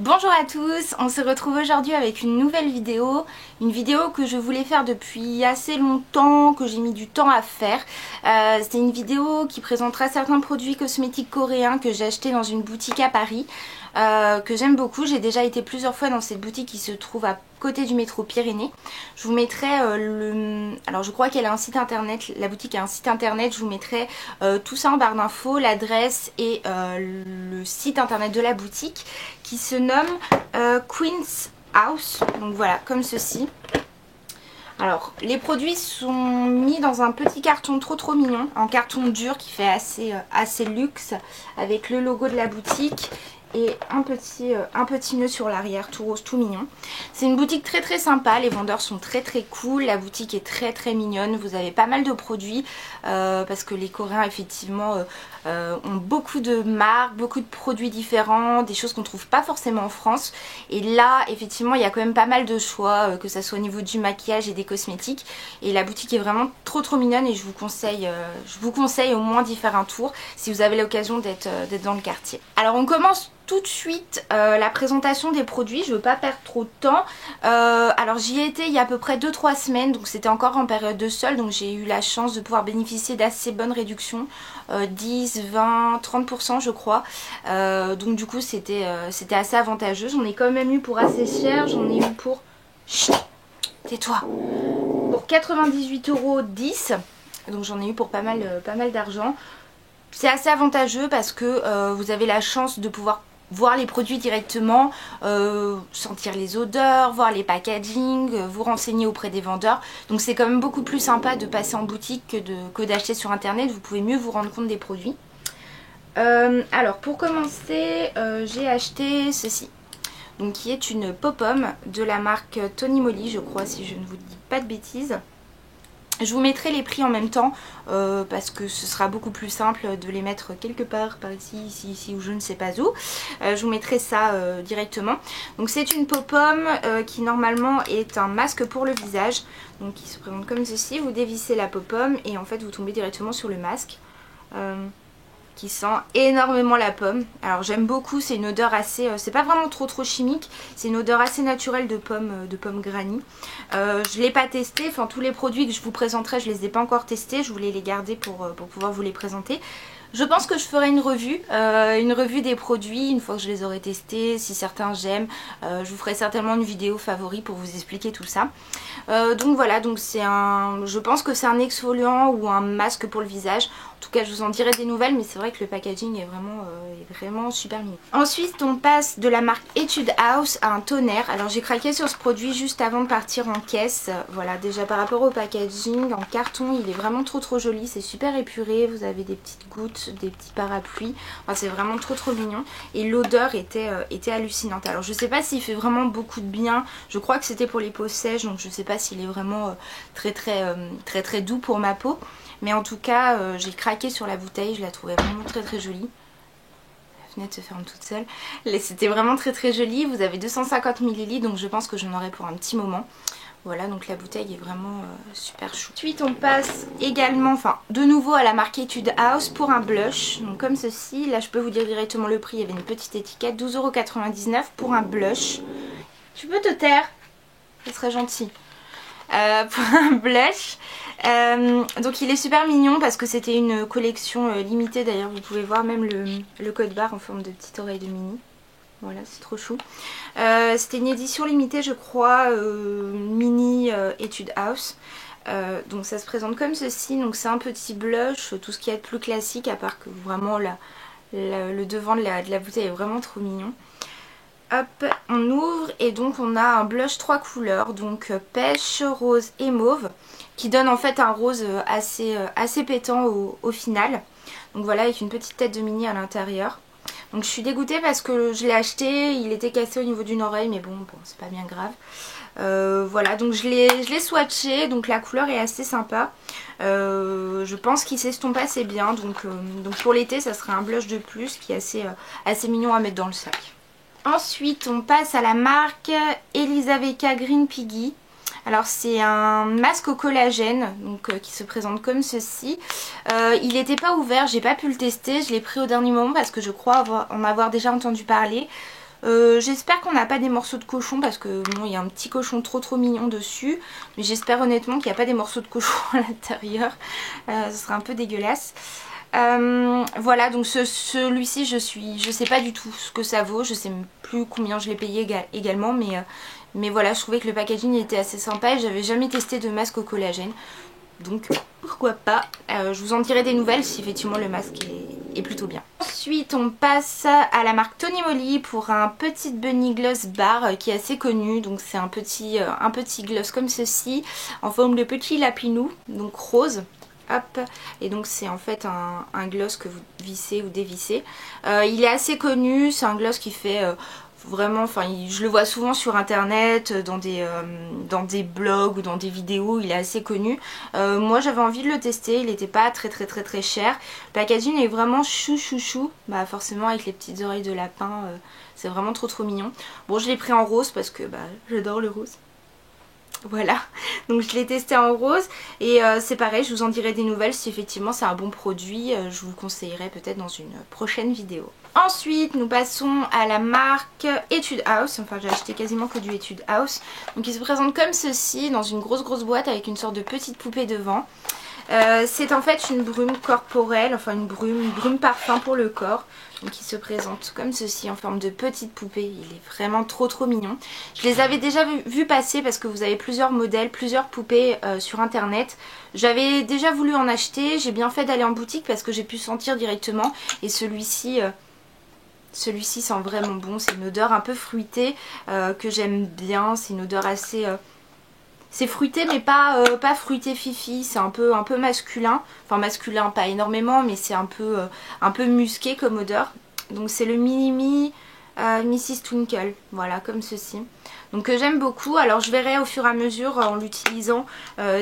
Bonjour à tous, on se retrouve aujourd'hui avec une nouvelle vidéo. Une vidéo que je voulais faire depuis assez longtemps, que j'ai mis du temps à faire. C'est une vidéo qui présentera certains produits cosmétiques coréens que j'ai achetés dans une boutique à Paris. Que j'aime beaucoup. J'ai déjà été plusieurs fois dans cette boutique qui se trouve à côté du métro Pyrénées. Je vous mettrai alors je crois qu'elle a un site internet, la boutique a un site internet, je vous mettrai tout ça en barre d'infos, l'adresse et le site internet de la boutique qui se nomme Queen's House. Donc voilà, comme ceci. Alors, les produits sont mis dans un petit carton trop mignon, en carton dur qui fait assez luxe, avec le logo de la boutique et un petit nœud sur l'arrière, tout rose, tout mignon. C'est une boutique très sympa, les vendeurs sont très cool, la boutique est très mignonne, vous avez pas mal de produits parce que les Coréens effectivement ont beaucoup de marques, beaucoup de produits différents, des choses qu'on trouve pas forcément en France. Et là effectivement il y a quand même pas mal de choix, que ça soit au niveau du maquillage et des cosmétiques. Et la boutique est vraiment trop mignonne et je vous conseille au moins d'y faire un tour si vous avez l'occasion d'être dans le quartier. Alors on commence tout de suite la présentation des produits, je veux pas perdre trop de temps. Alors j'y étais il y a à peu près 2-3 semaines, donc c'était encore en période de solde, donc j'ai eu la chance de pouvoir bénéficier d'assez bonnes réductions, 10, 20, 30% je crois. Donc du coup c'était assez avantageux. J'en ai quand même eu pour assez cher, j'en ai eu pour... Chut, tais-toi, pour 98,10 €, donc j'en ai eu pour pas mal d'argent. C'est assez avantageux parce que vous avez la chance de pouvoir voir les produits directement, sentir les odeurs, voir les packaging, vous renseigner auprès des vendeurs. Donc c'est quand même beaucoup plus sympa de passer en boutique que d'acheter sur internet, vous pouvez mieux vous rendre compte des produits. Alors pour commencer, j'ai acheté ceci, donc qui est une pop-pomme de la marque Tony Moly, je crois, si je ne vous dis pas de bêtises. Je vous mettrai les prix en même temps parce que ce sera beaucoup plus simple de les mettre quelque part par ici ou je ne sais pas où. Je vous mettrai ça directement. Donc c'est une pop-pomme qui normalement est un masque pour le visage. Donc qui se présente comme ceci. Vous dévissez la pop-pomme et en fait vous tombez directement sur le masque. Qui sent énormément la pomme. Alors j'aime beaucoup, c'est une odeur assez... c'est pas vraiment trop chimique, c'est une odeur assez naturelle de pomme granny. Je l'ai pas testé, enfin tous les produits que je vous présenterai je les ai pas encore testés, je voulais les garder pour pouvoir vous les présenter. Je pense que je ferai une revue des produits une fois que je les aurai testés, si certains j'aime. Je vous ferai certainement une vidéo favori pour vous expliquer tout ça. Donc voilà, donc je pense que c'est un exfoliant ou un masque pour le visage. En tout cas je vous en dirai des nouvelles, mais c'est vrai que le packaging est vraiment super mignon. Ensuite on passe de la marque Etude House à un tonnerre. Alors j'ai craqué sur ce produit juste avant de partir en caisse. Voilà, déjà par rapport au packaging, en carton il est vraiment trop joli, c'est super épuré, vous avez des petites gouttes, des petits parapluies, enfin, c'est vraiment trop mignon. Et l'odeur était hallucinante. Alors je sais pas s'il fait vraiment beaucoup de bien, je crois que c'était pour les peaux sèches, donc je sais pas s'il est vraiment très doux pour ma peau. Mais en tout cas, j'ai craqué sur la bouteille, je la trouvais vraiment très jolie. La fenêtre se ferme toute seule. C'était vraiment très joli. Vous avez 250 ml, donc je pense que j'en aurai pour un petit moment. Voilà, donc la bouteille est vraiment super chou. Ensuite, on passe également, enfin, de nouveau à la marque Etude House pour un blush. Donc comme ceci, là je peux vous dire directement le prix, il y avait une petite étiquette, 12,99 € pour un blush. Tu peux te taire? Ça serait gentil. Pour un blush. Donc il est super mignon parce que c'était une collection limitée. D'ailleurs vous pouvez voir même le code barre en forme de petite oreille de mini. Voilà, c'est trop chou. C'était une édition limitée je crois, mini Etude House. Donc ça se présente comme ceci. Donc c'est un petit blush, tout ce qui est plus classique, à part que vraiment le devant de la bouteille est vraiment trop mignon. Hop, on ouvre et donc on a un blush 3 couleurs, donc pêche, rose et mauve, qui donne en fait un rose assez pétant au final. Donc voilà, avec une petite tête de mini à l'intérieur. Donc je suis dégoûtée parce que je l'ai acheté, il était cassé au niveau d'une oreille, mais bon c'est pas bien grave. Voilà, donc je l'ai swatché, donc la couleur est assez sympa. Je pense qu'il s'estompe assez bien, donc pour l'été ça serait un blush de plus qui est assez mignon à mettre dans le sac. Ensuite on passe à la marque Elisavecca Green Piggy. Alors c'est un masque au collagène donc, qui se présente comme ceci. Il n'était pas ouvert, j'ai pas pu le tester, je l'ai pris au dernier moment parce que je crois en avoir déjà entendu parler. J'espère qu'on n'a pas des morceaux de cochon parce que bon, il y a un petit cochon trop mignon dessus. Mais j'espère honnêtement qu'il n'y a pas des morceaux de cochon à l'intérieur. Ce serait un peu dégueulasse. Voilà, donc celui-ci je sais pas du tout ce que ça vaut. Je sais plus combien je l'ai payé également. Mais voilà, je trouvais que le packaging était assez sympa et j'avais jamais testé de masque au collagène. Donc pourquoi pas, je vous en dirai des nouvelles si effectivement le masque est plutôt bien. Ensuite on passe à la marque Tony Moly pour un petit Bunny Gloss Bar qui est assez connu. Donc c'est un petit gloss comme ceci en forme de petit lapinou, donc rose. Hop. Et donc c'est en fait un gloss que vous vissez ou dévissez. Il est assez connu, c'est un gloss qui fait... vraiment, enfin je le vois souvent sur internet, dans des blogs ou dans des vidéos, il est assez connu. Moi j'avais envie de le tester, il n'était pas très cher. Le packaging est vraiment chou. Bah forcément avec les petites oreilles de lapin, c'est vraiment trop mignon. Bon, je l'ai pris en rose parce que bah j'adore le rose. Voilà, donc je l'ai testé en rose et c'est pareil, je vous en dirai des nouvelles si effectivement c'est un bon produit, je vous le conseillerai peut-être dans une prochaine vidéo. Ensuite nous passons à la marque Etude House, enfin j'ai acheté quasiment que du Etude House. Donc il se présente comme ceci dans une grosse boîte avec une sorte de petite poupée devant. C'est en fait une brume corporelle, enfin une brume parfum pour le corps. Donc il se présente comme ceci en forme de petite poupée. Il est vraiment trop mignon. Je les avais déjà vu passer parce que vous avez plusieurs modèles, plusieurs poupées sur internet. J'avais déjà voulu en acheter, j'ai bien fait d'aller en boutique parce que j'ai pu sentir directement. Et celui-ci sent vraiment bon, c'est une odeur un peu fruitée que j'aime bien. C'est une odeur assez... c'est fruité mais pas fruité fifi, c'est un peu masculin. Enfin masculin pas énormément mais c'est un peu musqué comme odeur. Donc c'est le Mini Mrs Twinkle, voilà comme ceci. Donc j'aime beaucoup, alors je verrai au fur et à mesure en l'utilisant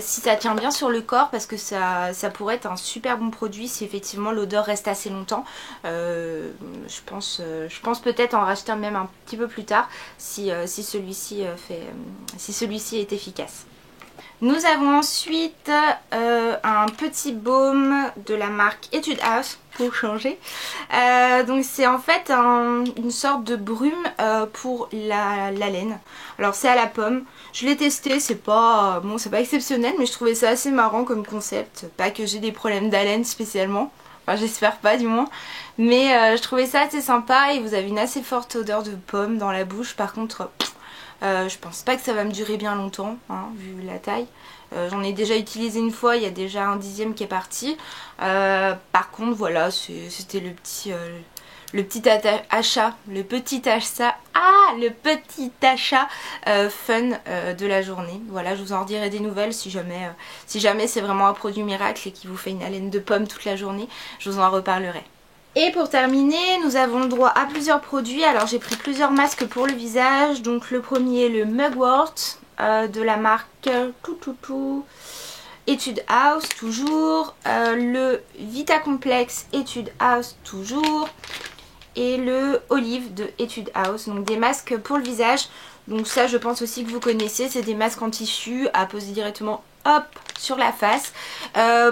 si ça tient bien sur le corps parce que ça pourrait être un super bon produit si effectivement l'odeur reste assez longtemps. Je pense peut-être en racheter même un petit peu plus tard si celui-ci est efficace. Nous avons ensuite un petit baume de la marque Etude House pour changer. Donc c'est en fait une sorte de brume pour la laine. Alors c'est à la pomme. Je l'ai testé, c'est pas exceptionnel mais je trouvais ça assez marrant comme concept. Pas que j'ai des problèmes d'haleine spécialement. Enfin j'espère pas du moins. Mais je trouvais ça assez sympa et vous avez une assez forte odeur de pomme dans la bouche. Par contre... je pense pas que ça va me durer bien longtemps, hein, vu la taille. J'en ai déjà utilisé une fois, il y a déjà un 10e qui est parti. Par contre, voilà, c'était le petit achat fun de la journée. Voilà, je vous en redirai des nouvelles si jamais c'est vraiment un produit miracle et qui vous fait une haleine de pomme toute la journée, je vous en reparlerai. Et pour terminer, nous avons le droit à plusieurs produits. Alors j'ai pris plusieurs masques pour le visage. Donc le premier est le Mugwort de la marque Etude House toujours. Le Vitacomplex Etude House toujours. Et le Olive de Etude House. Donc des masques pour le visage. Donc ça je pense aussi que vous connaissez. C'est des masques en tissu à poser directement hop sur la face.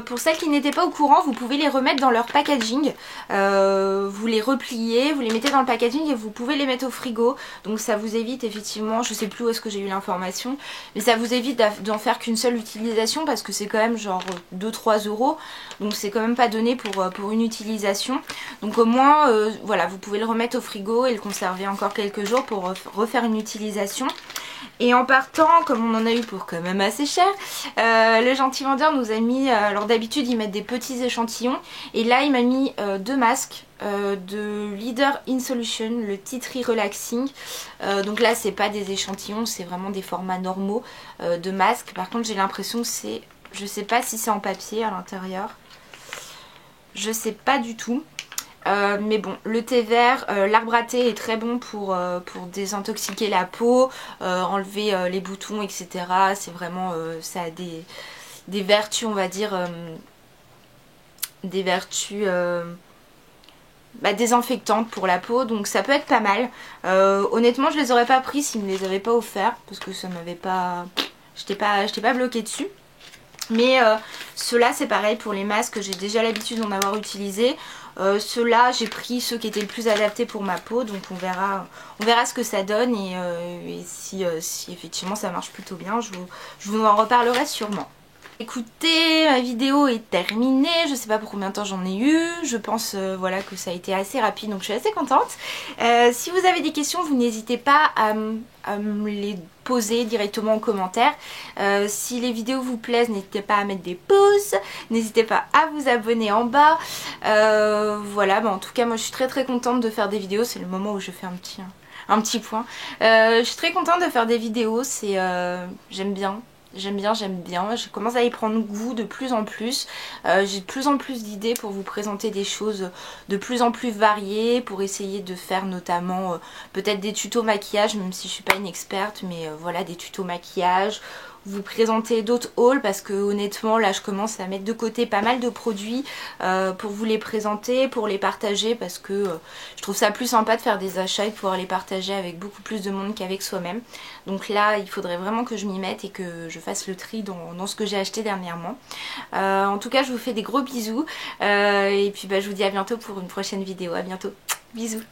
Pour celles qui n'étaient pas au courant, vous pouvez les remettre dans leur packaging. Vous les repliez, vous les mettez dans le packaging et vous pouvez les mettre au frigo. Donc ça vous évite effectivement, je sais plus où est-ce que j'ai eu l'information, mais ça vous évite d'en faire qu'une seule utilisation parce que c'est quand même genre 2-3 €. Donc c'est quand même pas donné pour une utilisation. Donc au moins, voilà, vous pouvez le remettre au frigo et le conserver encore quelques jours pour refaire une utilisation. Et en partant, comme on en a eu pour quand même assez cher, le gentil vendeur nous a mis, alors d'habitude ils mettent des petits échantillons, et là il m'a mis deux masques de Leader in Solution, le Tea Tree Relaxing. Donc là c'est pas des échantillons, c'est vraiment des formats normaux de masques. Par contre j'ai l'impression que c'est, je sais pas si c'est en papier à l'intérieur, je sais pas du tout. Mais bon, le thé vert, l'arbre à thé est très bon pour désintoxiquer la peau, enlever les boutons, etc. C'est vraiment, ça a des vertus, on va dire, des vertus désinfectantes pour la peau, donc ça peut être pas mal. Honnêtement, je les aurais pas pris s'ils me les avaient pas offerts, parce que ça m'avait pas... J'étais pas bloquée dessus. Mais ceux-là c'est pareil pour les masques, j'ai déjà l'habitude d'en avoir utilisé. Ceux-là, j'ai pris ceux qui étaient le plus adaptés pour ma peau, donc on verra ce que ça donne et si effectivement ça marche plutôt bien, je vous en reparlerai sûrement. Écoutez, ma vidéo est terminée, je sais pas pour combien de temps j'en ai eu, je pense voilà que ça a été assez rapide donc je suis assez contente. Si vous avez des questions, vous n'hésitez pas à me les poser directement en commentaire. Si les vidéos vous plaisent, n'hésitez pas à mettre des pouces, n'hésitez pas à vous abonner en bas. Voilà, en tout cas moi je suis très contente de faire des vidéos, c'est le moment où je fais un petit point. Je suis très contente de faire des vidéos, j'aime bien. J'aime bien, je commence à y prendre goût de plus en plus. J'ai de plus en plus d'idées pour vous présenter des choses de plus en plus variées, pour essayer de faire notamment peut-être des tutos maquillage, même si je suis pas une experte, mais voilà, des tutos maquillage, vous présenter d'autres hauls parce que honnêtement là je commence à mettre de côté pas mal de produits pour vous les présenter, pour les partager parce que je trouve ça plus sympa de faire des achats et de pouvoir les partager avec beaucoup plus de monde qu'avec soi-même. Donc là il faudrait vraiment que je m'y mette et que je fasse le tri dans ce que j'ai acheté dernièrement. En tout cas je vous fais des gros bisous et puis je vous dis à bientôt pour une prochaine vidéo. À bientôt, bisous.